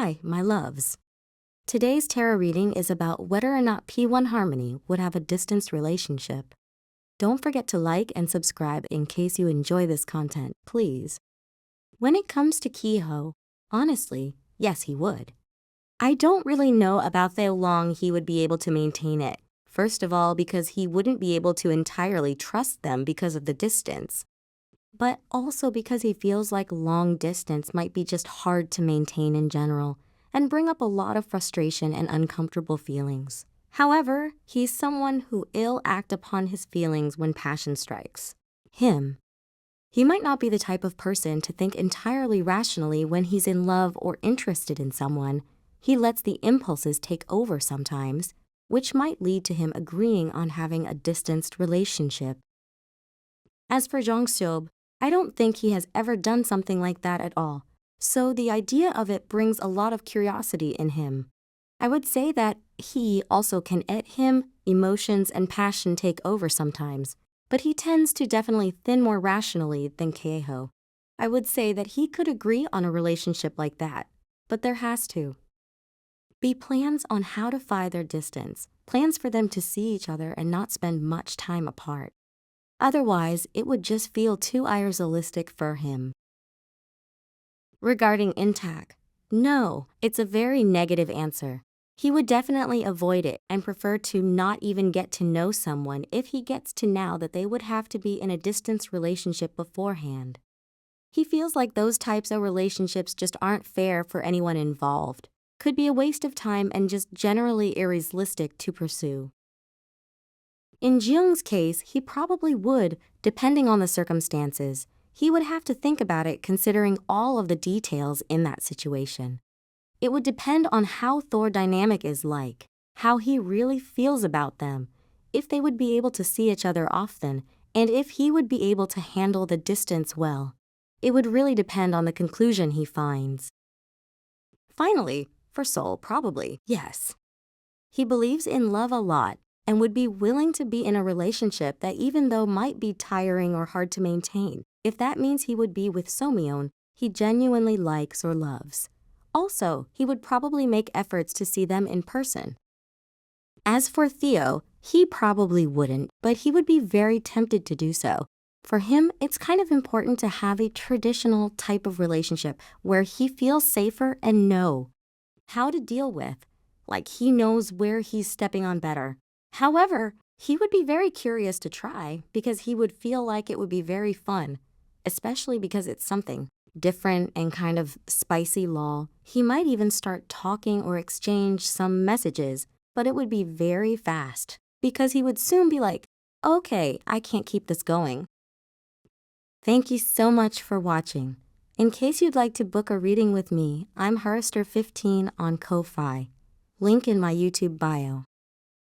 Hi, my loves. Today's tarot reading is about whether or not p1harmony would have a distanced relationship. Don't forget to like and subscribe in case you enjoy this content, please. When it comes to Kehoe, honestly, yes, he would. I don't really know about how long he would be able to maintain it. First of all, because he wouldn't be able to entirely trust them because of the distance. But also because he feels like long distance might be just hard to maintain in general and bring up a lot of frustration and uncomfortable feelings. However, he's someone who will act upon his feelings when passion strikes him. He might not be the type of person to think entirely rationally when he's in love or interested in someone. He lets the impulses take over sometimes, which might lead to him agreeing on having a distanced relationship. As for Jong-seob, I don't think he has ever done something like that at all, so the idea of it brings a lot of curiosity in him. I would say that he also can let him, emotions and passion take over sometimes, but he tends to definitely think more rationally than Kehoe. I would say that he could agree on a relationship like that, but there has to be plans on how to find their distance, plans for them to see each other and not spend much time apart. Otherwise, it would just feel too idealistic for him. Regarding intact, no, it's a very negative answer. He would definitely avoid it and prefer to not even get to know someone if he gets to know that they would have to be in a distance relationship beforehand. He feels like those types of relationships just aren't fair for anyone involved, could be a waste of time and just generally unrealistic to pursue. In Jeong's case, he probably would, depending on the circumstances. He would have to think about it considering all of the details in that situation. It would depend on how their dynamic is like, how he really feels about them, if they would be able to see each other often, and if he would be able to handle the distance well. It would really depend on the conclusion he finds. Finally, for Sol, probably, yes. He believes in love a lot and would be willing to be in a relationship that even though might be tiring or hard to maintain, if that means he would be with Somyeon he genuinely likes or loves. Also, he would probably make efforts to see them in person. As for Theo, he probably wouldn't, but he would be very tempted to do so. For him, it's kind of important to have a traditional type of relationship where he feels safer and know how to deal with, like he knows where he's stepping on better. However, he would be very curious to try because he would feel like it would be very fun, especially because it's something different and kind of spicy law. He might even start talking or exchange some messages, but it would be very fast because he would soon be like, okay, I can't keep this going. Thank you so much for watching. In case you'd like to book a reading with me, I'm Harrister15 on Ko-Fi. Link in my YouTube bio.